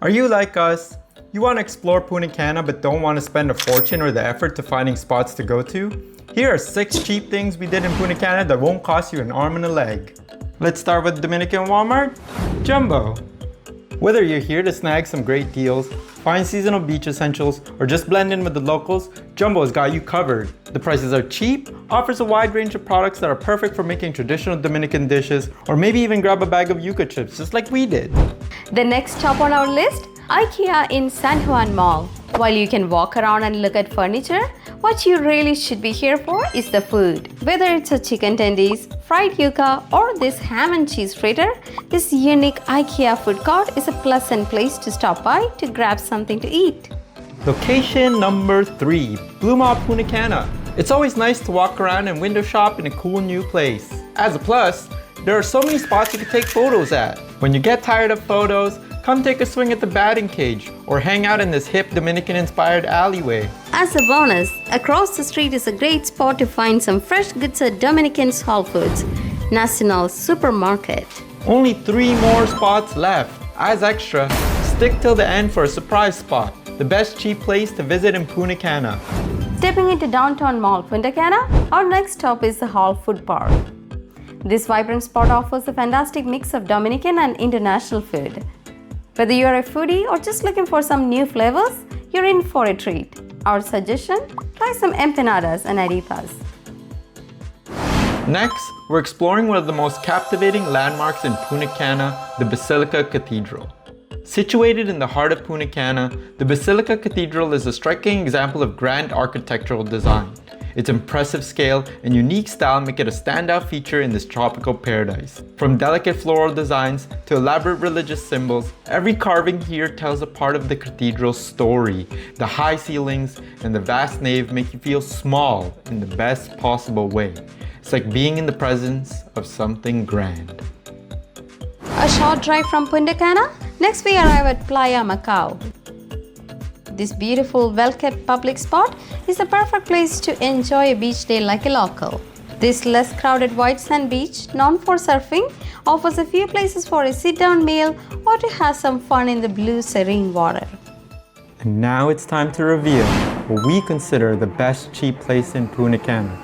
Are you like us? You want to explore Punta Cana but don't want to spend a fortune or the effort to finding spots to go to? Here are 6 cheap things we did in Punta Cana that won't cost you an arm and a leg. Let's start with Dominican Walmart. Jumbo. Whether you're here to snag some great deals, find seasonal beach essentials, or just blend in with the locals, Jumbo's got you covered. The prices are cheap, offers a wide range of products that are perfect for making traditional Dominican dishes, or maybe even grab a bag of yuca chips just like we did. The next stop on our list, IKEA in San Juan Mall. While you can walk around and look at furniture, what you really should be here for is the food. Whether it's a chicken tendies, fried yuca, or this ham and cheese fritter, this unique IKEA food court is a pleasant place to stop by to grab something to eat. Location number 3, Blue Mall Punta Cana. It's always nice to walk around and window shop in a cool new place. As a plus, there are so many spots you can take photos at. When you get tired of photos, come take a swing at the batting cage or hang out in this hip Dominican-inspired alleyway. As a bonus, across the street is a great spot to find some fresh goods at Dominican Whole Foods, National Supermarket. Only 3 more spots left. As extra, stick till the end for a surprise spot, the best cheap place to visit in Punta Cana. Stepping into downtown Mall Punta Cana, our next stop is the Hall Food Park. This vibrant spot offers a fantastic mix of Dominican and international food. Whether you're a foodie or just looking for some new flavors, you're in for a treat. Our suggestion? Try some empanadas and arepas. Next, we're exploring one of the most captivating landmarks in Punta Cana, the Basilica Cathedral. Situated in the heart of Punta Cana, the Basilica Cathedral is a striking example of grand architectural design. Its impressive scale and unique style make it a standout feature in this tropical paradise. From delicate floral designs to elaborate religious symbols, every carving here tells a part of the cathedral's story. The high ceilings and the vast nave make you feel small in the best possible way. It's like being in the presence of something grand. A short drive from Punta Cana, next we arrive at Playa Macau. This beautiful, well-kept public spot is the perfect place to enjoy a beach day like a local. This less crowded white sand beach, known for surfing, offers a few places for a sit-down meal or to have some fun in the blue, serene water. And now it's time to reveal what we consider the best cheap place in Punta Cana.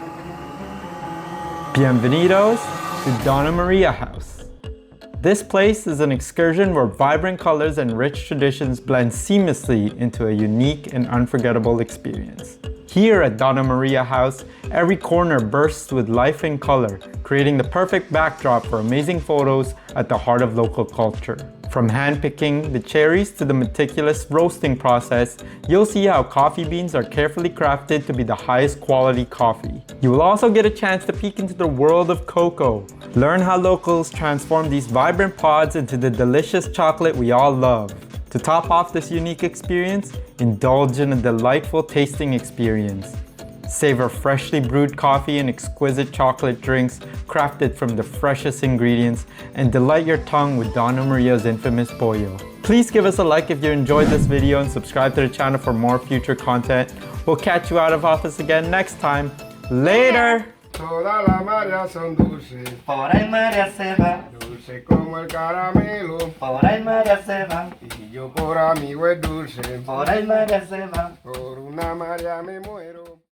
Bienvenidos to Donna Maria House. This place is an excursion where vibrant colors and rich traditions blend seamlessly into a unique and unforgettable experience. Here at Donna Maria House, every corner bursts with life and color, creating the perfect backdrop for amazing photos at the heart of local culture. From hand-picking the cherries to the meticulous roasting process, you'll see how coffee beans are carefully crafted to be the highest quality coffee. You will also get a chance to peek into the world of cocoa. Learn how locals transform these vibrant pods into the delicious chocolate we all love. To top off this unique experience, indulge in a delightful tasting experience. Savor freshly brewed coffee and exquisite chocolate drinks crafted from the freshest ingredients, and delight your tongue with Donna Maria's infamous pollo. Please give us a like if you enjoyed this video and subscribe to the channel for more future content. We'll catch you out of office again next time. Later! Todas las Marias son dulces, Por ahí María se va, dulce como el caramelo, por ahí María se va, y yo por amigo es dulce, por ahí María se va. por una María me muero.